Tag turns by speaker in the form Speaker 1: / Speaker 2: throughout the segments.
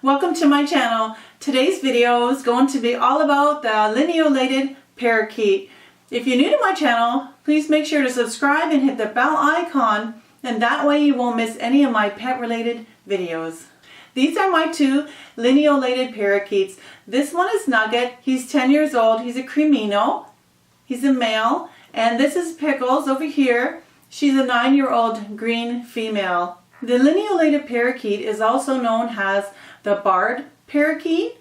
Speaker 1: Welcome to my channel. Today's video is going to be all about the Lineolated Parakeet. If you're new to my channel, please make sure to subscribe and hit the bell icon, and that way you won't miss any of my pet related videos. These are my two Lineolated Parakeets. This one is Nugget. He's 10 years old. He's a Cremino. He's a male. And this is Pickles over here. She's a 9-year-old green female. The Lineolated Parakeet is also known as the Barred Parakeet,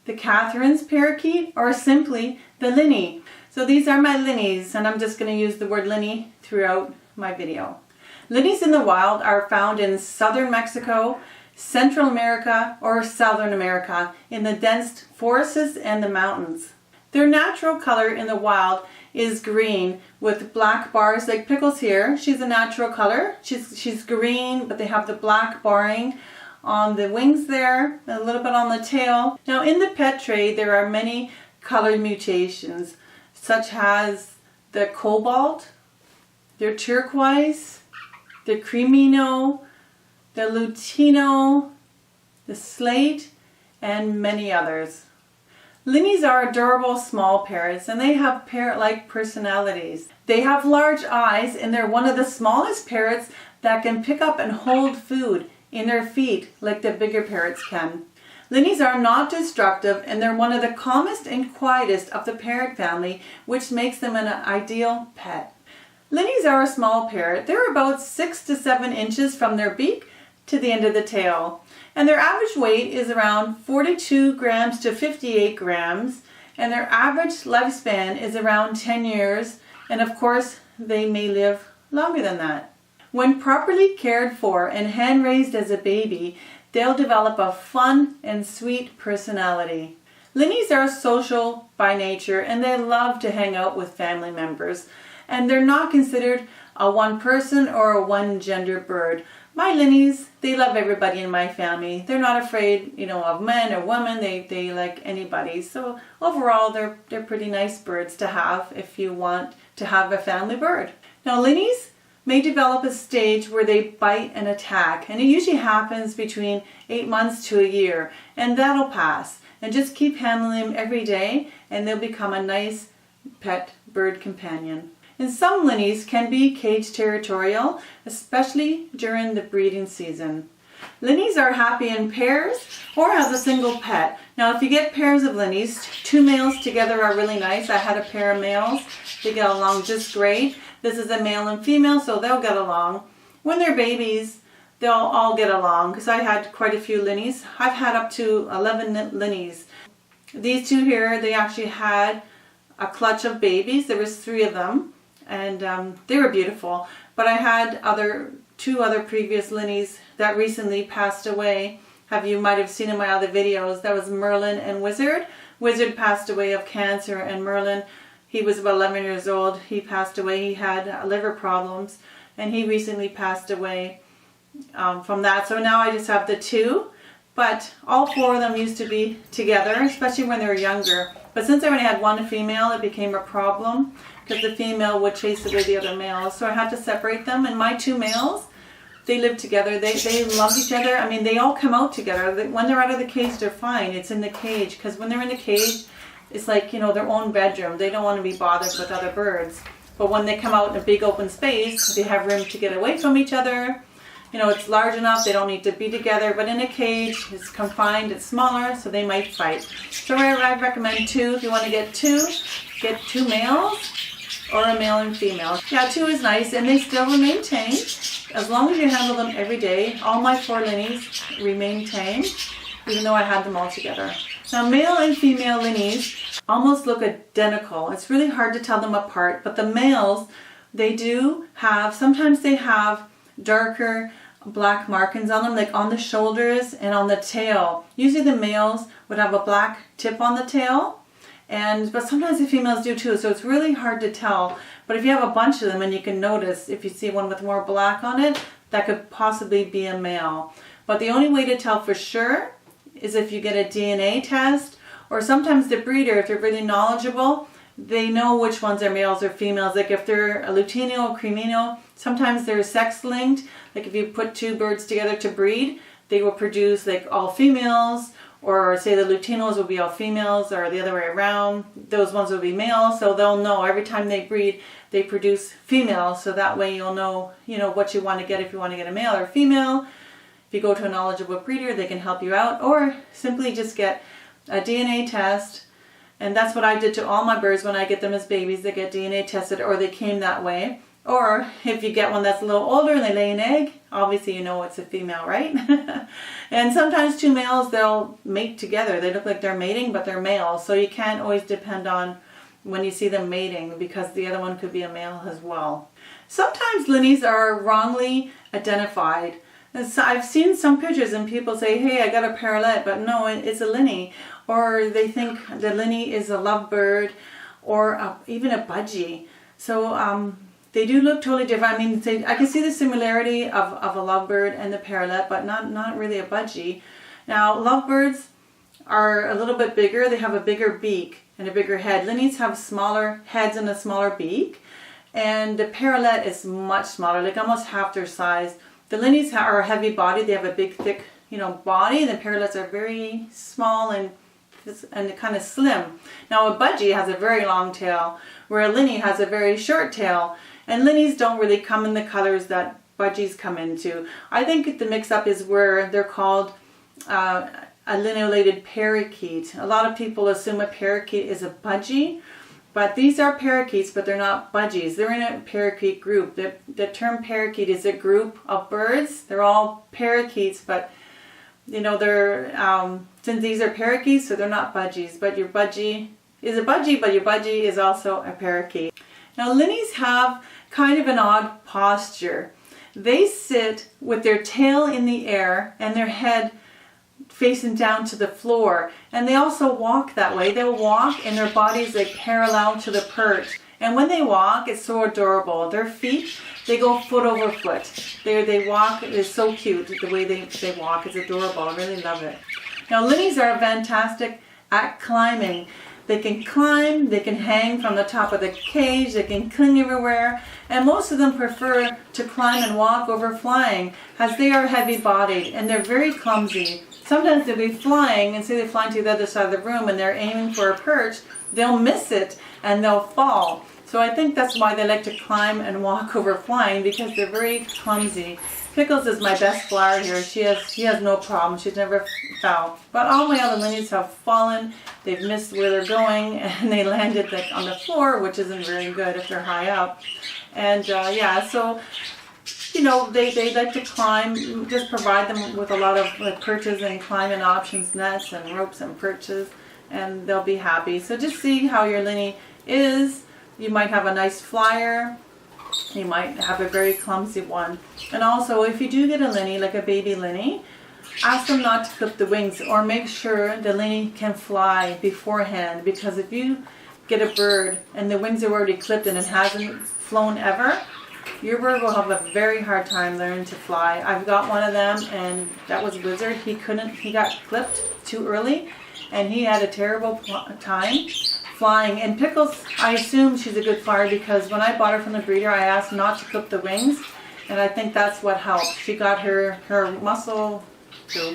Speaker 1: the Catherine's Parakeet, or simply the Linny. So these are my Linnies, and I'm just going to use the word Linny throughout my video. Linnies in the wild are found in southern Mexico, Central America, or Southern America in the dense forests and the mountains. Their natural color in the wild is green with black bars like Pickles here. She's a natural color. She's green, but they have the black barring on the wings there, and a little bit on the tail. Now in the pet trade there are many color mutations, such as the cobalt, the turquoise, the cremino, the lutino, the slate, and many others. Linnies are adorable small parrots, and they have parrot-like personalities. They have large eyes, and they're one of the smallest parrots that can pick up and hold food in their feet like the bigger parrots can. Linnies are not destructive, and they're one of the calmest and quietest of the parrot family, which makes them an ideal pet. Linnies are a small parrot. They're about 6 to 7 inches from their beak to the end of the tail. And their average weight is around 42 grams to 58 grams. And their average lifespan is around 10 years. And of course, they may live longer than that. When properly cared for and hand-raised as a baby, they'll develop a fun and sweet personality. Linnies are social by nature, and they love to hang out with family members. And they're not considered a one-person or a one-gender bird. My Linnies, they love everybody in my family. They're not afraid, of men or women. They like anybody. So overall, they're pretty nice birds to have if you want to have a family bird. Now, Linnies may develop a stage where they bite and attack, and it usually happens between 8 months to a year, and that'll pass. And just keep handling them every day, and they'll become a nice pet bird companion. And some Linnies can be cage territorial, especially during the breeding season. Linnies are happy in pairs or as a single pet. Now if you get pairs of Linnies, 2 males together are really nice. I had a pair of males. They get along just great. This is a male and female, so they'll get along. When they're babies, they'll all get along, because I had quite a few Linnies. I've had up to 11 Linnies. These two here, they actually had a clutch of babies. There was 3 of them. And they were beautiful. But I had 2 other previous Linnies that recently passed away. You might have seen in my other videos. That was Merlin and Wizard. Wizard passed away of cancer, and Merlin, he was about 11 years old. He passed away. He had liver problems, and he recently passed away from that. So now I just have the 2. But all 4 of them used to be together, especially when they were younger. But since I only had 1 female, it became a problem, because the female would chase away the other males. So I had to separate them. And my 2 males, they live together. They love each other. I mean, they all come out together. When they're out of the cage, they're fine. It's in the cage, because when they're in the cage, it's like, their own bedroom. They don't want to be bothered with other birds. But when they come out in a big open space, they have room to get away from each other. It's large enough, they don't need to be together, but in a cage, it's confined, it's smaller, so they might fight. So I recommend 2. If you want to get 2 males or a male and female. Yeah, 2 is nice, and they still remain tame. As long as you handle them every day, all my 4 Linnies remain tame, even though I had them all together. Now, male and female Linnies almost look identical. It's really hard to tell them apart, but the males, sometimes they have darker black markings on them, like on the shoulders and on the tail. Usually the males would have a black tip on the tail, but sometimes the females do too, so it's really hard to tell. But if you have a bunch of them, and you can notice if you see one with more black on it, that could possibly be a male. But the only way to tell for sure is if you get a DNA test, or sometimes the breeder, if they're really knowledgeable, they know which ones are males or females. Like if they're a lutino or cremino, sometimes they're sex linked. Like if you put 2 birds together to breed, they will produce like all females, or say the Lutinos will be all females, or the other way around. Those ones will be males, so they'll know every time they breed, they produce females. So that way you'll know, what you want to get, if you want to get a male or female. If you go to a knowledgeable breeder, they can help you out, or simply just get a DNA test. And that's what I did to all my birds when I get them as babies. They get DNA tested, or they came that way. Or if you get one that's a little older and they lay an egg, obviously you know it's a female, right? And sometimes two males, they'll mate together. They look like they're mating, but they're males. So you can't always depend on when you see them mating, because the other one could be a male as well. Sometimes linneys are wrongly identified. So I've seen some pictures and people say, hey, I got a parrot, but no, it's a linney. Or they think the linney is a lovebird, or even a budgie. So they do look totally different. I mean, I can see the similarity of a lovebird and the parrot, but not really a budgie. Now, lovebirds are a little bit bigger. They have a bigger beak and a bigger head. Linneys have smaller heads and a smaller beak. And the parrot is much smaller, like almost half their size. The linneys are heavy bodied. They have a big, thick, body. The parrots are very small and kind of slim. Now, a budgie has a very long tail, where a linney has a very short tail. And linneys don't really come in the colors that budgies come into. I think the mix-up is where they're called a Lineolated Parakeet. A lot of people assume a parakeet is a budgie, but these are parakeets, but they're not budgies. They're in a parakeet group. The term parakeet is a group of birds. They're all parakeets, but they're since these are parakeets, so they're not budgies. But your budgie is a budgie, but your budgie is also a parakeet. Now, linneys have kind of an odd posture. They sit with their tail in the air and their head facing down to the floor. And they also walk that way. They'll walk and their bodies like parallel to the perch. And when they walk, it's so adorable. Their feet, they go foot over foot. They walk, it's so cute the way they walk. It's adorable. I really love it. Now, linneys are fantastic at climbing. They can climb, they can hang from the top of the cage, they can cling everywhere, and most of them prefer to climb and walk over flying, as they are heavy bodied and they're very clumsy. Sometimes they'll be flying, and say they're flying to the other side of the room and they're aiming for a perch, they'll miss it and they'll fall. So I think that's why they like to climb and walk over flying, because they're very clumsy. Pickles is my best flyer here. She has no problem. She's never fell. But all my other linneys have fallen. They've missed where they're going, and they landed on the floor, which isn't very good if they're high up. And yeah, so they like to climb. Just provide them with a lot of perches and climbing options, nets and ropes and perches, and they'll be happy. So just see how your linney is. You might have a nice flyer. You might have a very clumsy one. And also, if you do get a linney, like a baby linney, ask them not to clip the wings, or make sure the linney can fly beforehand, because if you get a bird and the wings are already clipped and it hasn't flown ever, your bird will have a very hard time learning to fly. I've got one of them, and that was Wizard. He got clipped too early, and he had a terrible time flying. And Pickles, I assume she's a good flyer, because when I bought her from the breeder, I asked not to clip the wings, and I think that's what helped. She got her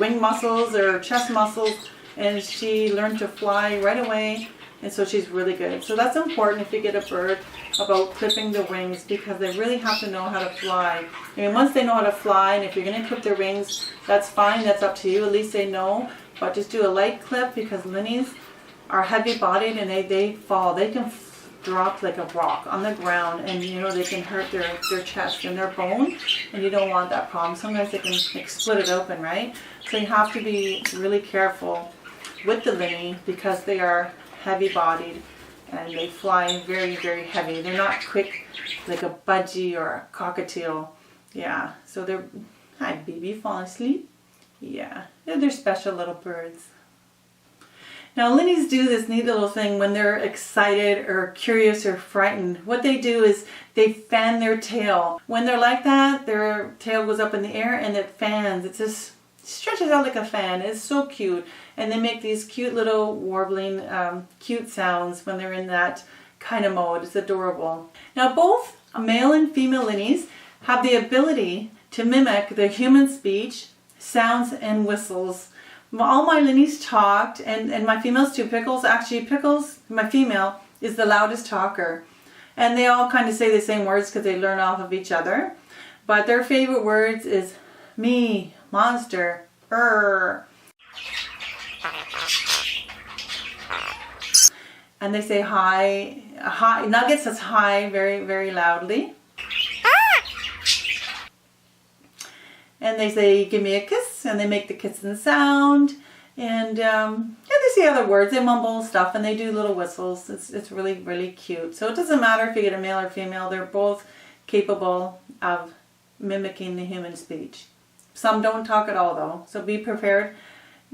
Speaker 1: wing muscles, or chest muscles, and she learned to fly right away, and so she's really good. So that's important if you get a bird, about clipping the wings, because they really have to know how to fly. I mean, once they know how to fly, and if you're going to clip their wings, that's fine, that's up to you, at least they know. But just do a light clip, because linneys are heavy bodied and they fall. They can drop like a rock on the ground, and they can hurt their chest and their bone, and you don't want that problem. Sometimes they can split it open, right? So you have to be really careful with the linney, because they are heavy bodied and they fly very, very heavy. They're not quick like a budgie or a cockatiel. Yeah, so they're, hi baby, fall asleep? Yeah, they're special little birds. Now, linneys do this neat little thing when they're excited or curious or frightened. What they do is they fan their tail. When they're like that, their tail goes up in the air and it fans. It just stretches out like a fan. It's so cute. And they make these cute little warbling, cute sounds when they're in that kind of mode. It's adorable. Now, both male and female linneys have the ability to mimic the human speech sounds and whistles. All my Linnies talked, and my females too. Pickles, my female, is the loudest talker. And they all kind of say the same words because they learn off of each other. But their favorite words is me, monster, and they say hi. Nugget says hi very, very loudly. And they say, give me a kiss, and they make the kissing sound. And they say other words. They mumble stuff, and they do little whistles. It's really, really cute. So it doesn't matter if you get a male or female. They're both capable of mimicking the human speech. Some don't talk at all, though. So be prepared.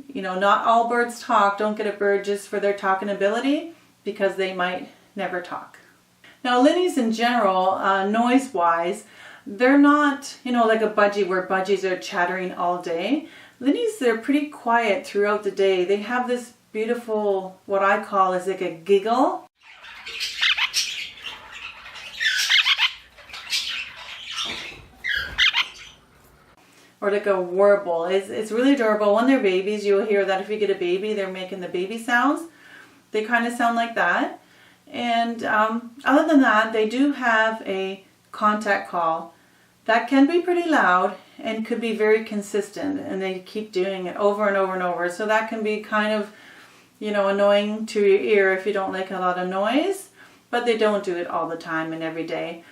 Speaker 1: You know, not all birds talk. Don't get a bird just for their talking ability, because they might never talk. Now, Linnies in general, noise-wise, they're not, you know, like a budgie where budgies are chattering all day. Linnies, they're pretty quiet throughout the day. They have this beautiful, what I call is like a giggle. Or like a warble. It's really adorable. When they're babies, you'll hear that if you get a baby, they're making the baby sounds. They kind of sound like that. And other than that, they do have a contact call that can be pretty loud and could be very consistent, and they keep doing it over and over and over. So that can be kind of, you know, annoying to your ear if you don't like a lot of noise, but they don't do it all the time and every day.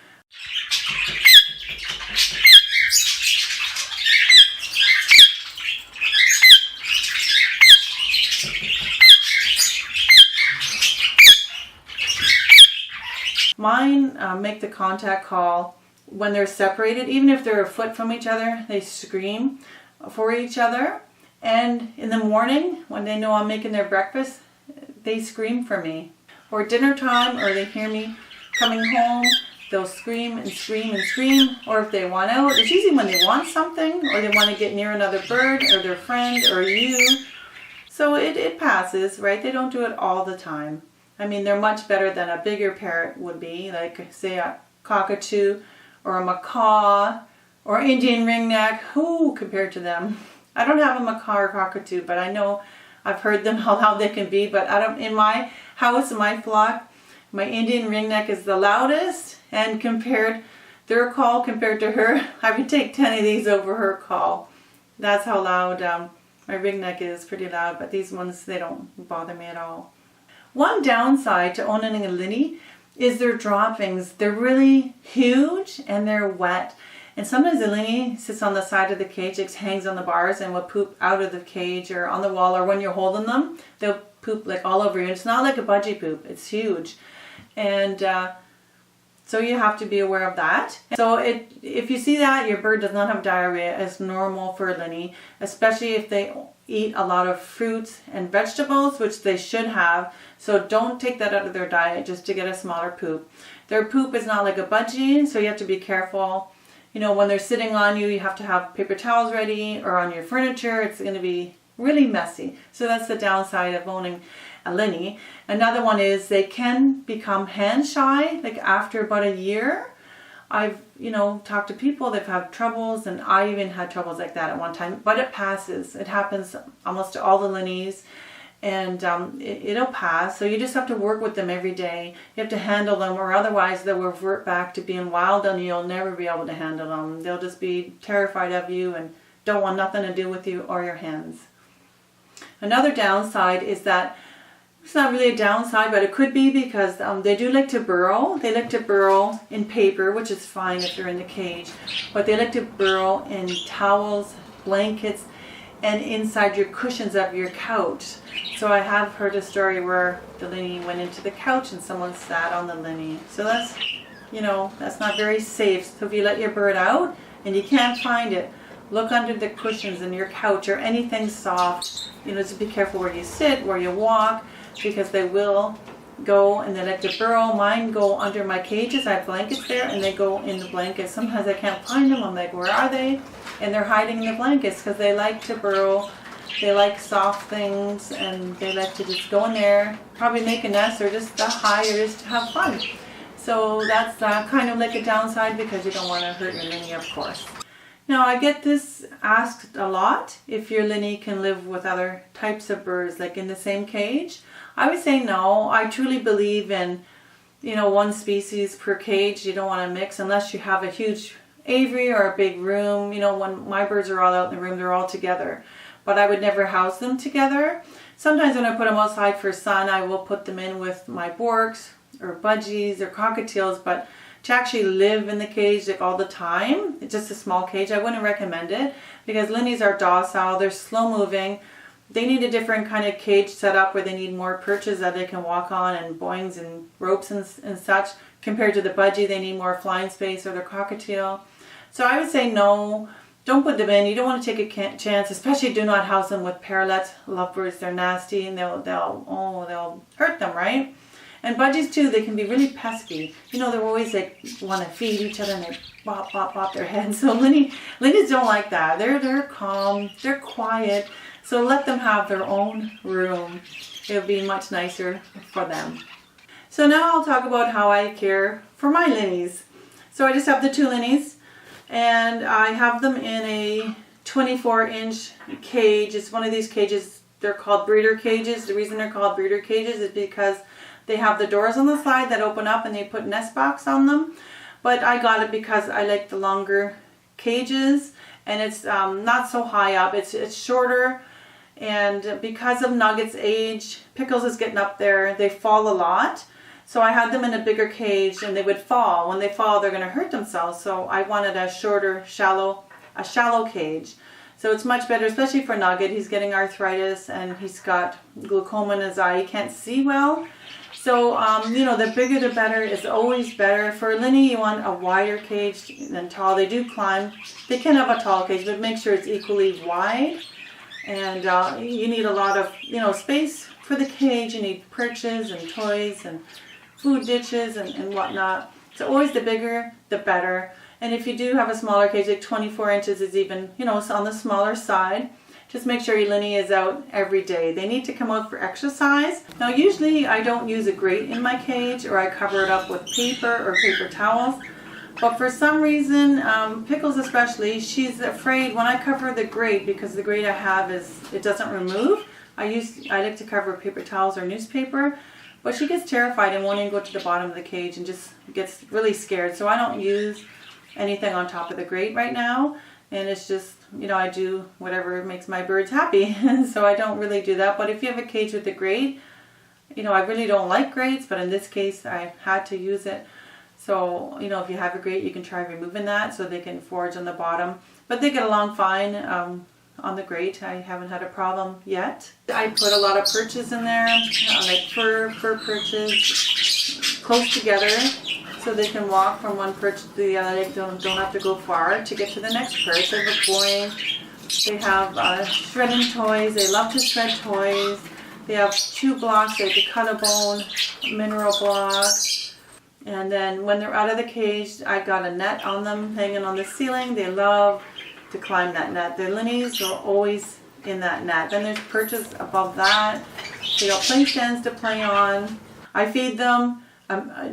Speaker 1: Mine make the contact call when they're separated. Even if they're a foot from each other, they scream for each other. And in the morning, when they know I'm making their breakfast, they scream for me. Or dinner time, or they hear me coming home, they'll scream and scream and scream. Or if they want out, it's usually when they want something, or they want to get near another bird, or their friend, or you. So it passes, right? They don't do it all the time. I mean, they're much better than a bigger parrot would be, like say a cockatoo or a macaw or Indian ringneck. Who compared to them? I don't have a macaw or cockatoo, but I know I've heard them how loud they can be. But in my house, in my flock, my Indian ringneck is the loudest, and their call compared to her, I would take 10 of these over her call. That's how loud my ringneck is. Pretty loud, but these ones, they don't bother me at all. One downside to owning a Linnie is their droppings. They're really huge and they're wet. And sometimes the Linnie sits on the side of the cage, it hangs on the bars and will poop out of the cage or on the wall, or when you're holding them, they'll poop like all over you. It's not like a budgie poop, it's huge. And so you have to be aware of that. So if you see that your bird does not have diarrhea, it's normal for a Linnie, especially if they eat a lot of fruits and vegetables, which they should have. So don't take that out of their diet just to get a smaller poop. Their poop is not like a budgie, so you have to be careful. You know, when they're sitting on you, you have to have paper towels ready, or on your furniture. It's going to be really messy. So that's the downside of owning a Linnie. Another one is they can become hand shy, like after about a year. I've, talked to people, they've had troubles, and I even had troubles like that at one time, but it passes. It happens almost to all the Linnies, and it'll pass. So you just have to work with them every day. You have to handle them, or otherwise they'll revert back to being wild and you'll never be able to handle them. They'll just be terrified of you and don't want nothing to do with you or your hands. Another downside is that it's not really a downside, but it could be, because they do like to burrow. They like to burrow in paper, which is fine if they're in the cage, but they like to burrow in towels, blankets, and inside your cushions of your couch. So I have heard a story where the Linnie went into the couch and someone sat on the Linnie. So that's, that's not very safe. So if you let your bird out and you can't find it, look under the cushions in your couch or anything soft. Just be careful where you sit, where you walk, because they will go and they like to burrow. Mine go under my cages. I have blankets there and they go in the blankets. Sometimes I can't find them. I'm like, where are they? And they're hiding in the blankets because they like to burrow. They like soft things and they like to just go in there, probably make a nest or just to hide or just to have fun. So that's kind of like a downside, because you don't want to hurt your Linnie, of course. Now I get this asked a lot, if your Linny can live with other types of birds, like in the same cage. I would say no. I truly believe in, one species per cage. You don't want to mix unless you have a huge aviary or a big room. When my birds are all out in the room, they're all together. But I would never house them together. Sometimes when I put them outside for sun, I will put them in with my borks or budgies or cockatiels, but to actually live in the cage like all the time, it's just a small cage, I wouldn't recommend it, because Linnies are docile, they're slow moving. They need a different kind of cage set up where they need more perches that they can walk on, and boings and ropes and such, compared to the budgie. They need more flying space, or their cockatiel. So I would say no, don't put them in. You don't want to take a chance, especially do not house them with parrotlets, lovebirds. They're nasty and they'll hurt them, right? And budgies too, they can be really pesky. They're always like want to feed each other, and they bop their heads. So Linnies don't like that. They're calm, they're quiet. So let them have their own room. It'll be much nicer for them. So now I'll talk about how I care for my Linnies. So I just have the 2 Linnies, and I have them in a 24-inch cage. It's one of these cages, they're called breeder cages. The reason they're called breeder cages is because they have the doors on the side that open up and they put nest box on them. But I got it because I like the longer cages, and it's not so high up. It's shorter, and because of Nugget's age, Pickles is getting up there, they fall a lot. So I had them in a bigger cage, and they would fall. When they fall, they're going to hurt themselves. So I wanted a shorter, shallow cage. So it's much better, especially for Nugget. He's getting arthritis, and he's got glaucoma in his eye. He can't see well. So, the bigger the better is always better. For a Linny, you want a wider cage than tall. They do climb. They can have a tall cage, but make sure it's equally wide. And you need a lot of, space for the cage. You need perches and toys and food ditches and whatnot. So always the bigger, the better. And if you do have a smaller cage, like 24 inches is even, it's on the smaller side. Just make sure your Linny is out every day. They need to come out for exercise. Now usually I don't use a grate in my cage, or I cover it up with paper or paper towels. But for some reason, Pickles especially, she's afraid when I cover the grate, because the grate I have it doesn't remove. I like to cover paper towels or newspaper, but she gets terrified and won't even go to the bottom of the cage and just gets really scared. So I don't use anything on top of the grate right now, and it's just, I do whatever makes my birds happy. So I don't really do that. But if you have a cage with a grate, I really don't like grates, but in this case I had to use it. So, if you have a grate, you can try removing that so they can forage on the bottom. But they get along fine on the grate. I haven't had a problem yet. I put a lot of perches in there, like fur perches, close together, so they can walk from one perch to the other. They don't have to go far to get to the next perch. They have a boing. They have shredding toys. They love to shred toys. They have chew blocks, like the cut-a-bone mineral blocks. And then when they're out of the cage, I got a net on them hanging on the ceiling. They love to climb that net. Their Linnies are always in that net. Then there's perches above that. They got play stands to play on. I feed them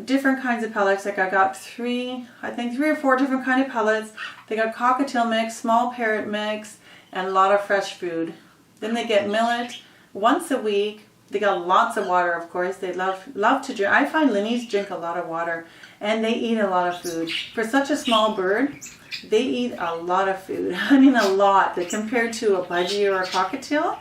Speaker 1: different kinds of pellets. Like I got three or four different kind of pellets. They got cockatiel mix, small parrot mix, and a lot of fresh food. Then they get millet once a week. They got lots of water, of course. They love to drink. I find Linnies drink a lot of water, and they eat a lot of food. For such a small bird, they eat a lot of food. I mean a lot, compared to a budgie or a cockatiel.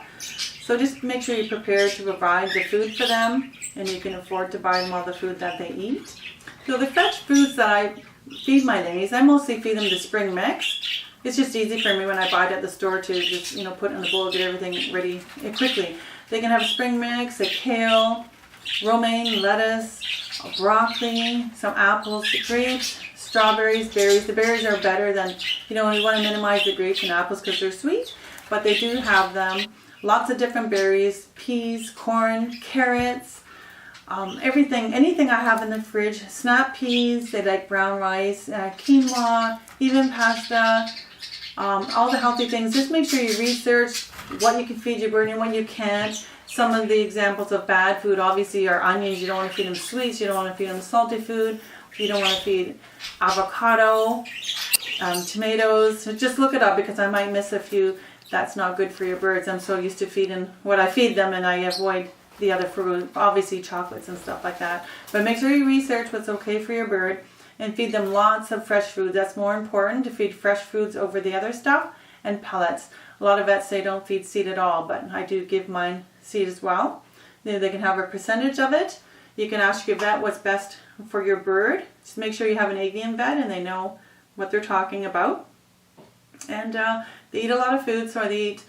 Speaker 1: So just make sure you're prepared to provide the food for them, and you can afford to buy them all the food that they eat. So the fresh foods that I feed my Linnies, I mostly feed them the spring mix. It's just easy for me when I buy it at the store to just put it in the bowl, get everything ready quickly. They can have a spring mix, a kale, romaine, lettuce, broccoli, some apples, grapes, strawberries, berries. The berries are better than, we want to minimize the grapes and apples because they're sweet, but they do have them. Lots of different berries, peas, corn, carrots, everything, anything I have in the fridge. Snap peas, they like brown rice, quinoa, even pasta, all the healthy things. Just make sure you research what you can feed your bird and what you can't. Some of the examples of bad food obviously are onions. You don't want to feed them sweets. You don't want to feed them salty food. You don't want to feed avocado. tomatoes. So just look it up because I might miss a few. That's not good for your birds. I'm so used to feeding what I feed them, and I avoid the other fruit, obviously chocolates and stuff like that. But make sure you research what's okay for your bird and feed them lots of fresh food. That's more important, to feed fresh foods over the other stuff, and pellets. A lot of vets say don't feed seed at all, but I do give mine seed as well. They can have a percentage of it. You can ask your vet what's best for your bird. Just make sure you have an avian vet and they know what they're talking about. And they eat a lot of food, so they eat,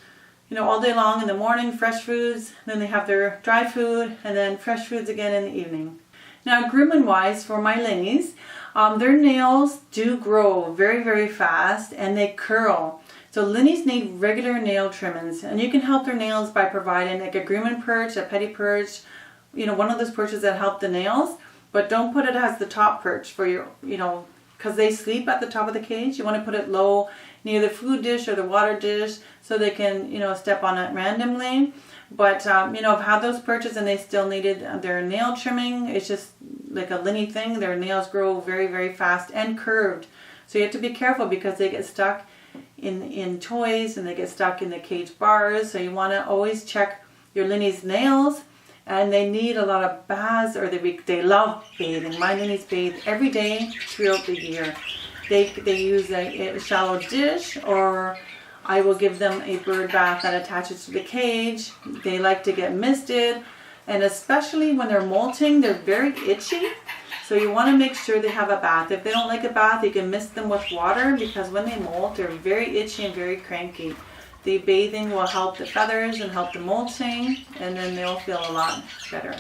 Speaker 1: all day long in the morning, fresh foods, then they have their dry food, and then fresh foods again in the evening. Now, grooming wise for my Linnies, their nails do grow very, very fast, and they curl. So Linnies need regular nail trimmings, and you can help their nails by providing like a grooming perch, a petty perch, one of those perches that help the nails, but don't put it as the top perch for your, because they sleep at the top of the cage. You want to put it low near the food dish or the water dish so they can, step on it randomly. But, I've had those perches and they still needed their nail trimming. It's just like a Linny thing. Their nails grow very, very fast and curved. So you have to be careful because they get stuck in toys and they get stuck in the cage bars. So you want to always check your Linny's nails. And they need a lot of baths, or they love bathing. My Linnies bathe every day throughout the year. They use a shallow dish, or I will give them a bird bath that attaches to the cage. They like to get misted, and especially when they're molting, they're very itchy. So you want to make sure they have a bath. If they don't like a bath, you can mist them with water, because when they molt, they're very itchy and very cranky. The bathing will help the feathers and help the molting, and then they'll feel a lot better.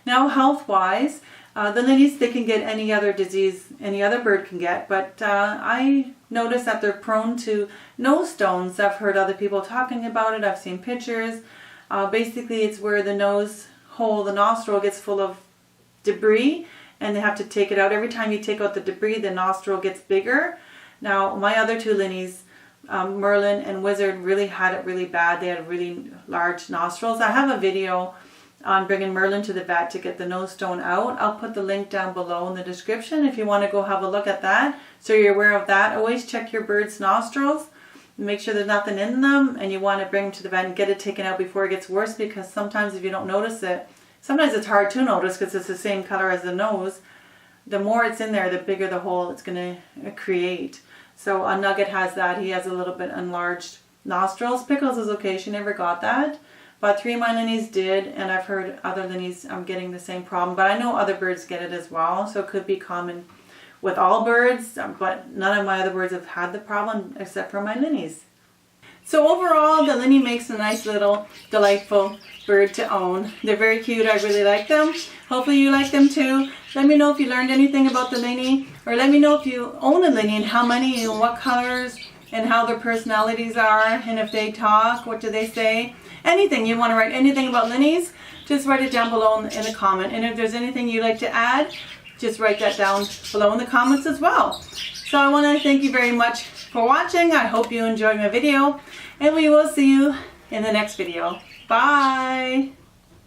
Speaker 1: Now, health-wise, the Linnies, they can get any other disease any other bird can get, but I notice that they're prone to nose stones. I've heard other people talking about it. I've seen pictures. Basically, it's where the nose hole, the nostril, gets full of debris, and they have to take it out. Every time you take out the debris, the nostril gets bigger. Now, my other two Linnies, Merlin and Wizard, really had it really bad. They had really large nostrils. I have a video on bringing Merlin to the vet to get the nose stone out. I'll put the link down below in the description if you want to go have a look at that, so you're aware of that. Always check your bird's nostrils, make sure there's nothing in them, and you want to bring them to the vet and get it taken out before it gets worse, because sometimes if you don't notice it, sometimes it's hard to notice because it's the same color as the nose. The more it's in there, the bigger the hole it's going to create. So a Nugget has that. He has a little bit enlarged nostrils. Pickles is okay. She never got that. But 3 of my Linnies did, and I've heard other Linnies getting the same problem. But I know other birds get it as well, so it could be common with all birds. But none of my other birds have had the problem except for my Linnies. So overall, the Linny makes a nice little delightful bird to own. They're very cute. I really like them. Hopefully you like them too. Let me know if you learned anything about the Linny, or let me know if you own a Linny and how many and what colors and how their personalities are, and if they talk, what do they say. Anything you want to write, anything about Linnies, just write it down below in the comment. And if there's anything you'd like to add, just write that down below in the comments as well. So I want to thank you very much for watching. I hope you enjoyed my video, and we will see you in the next video. Bye!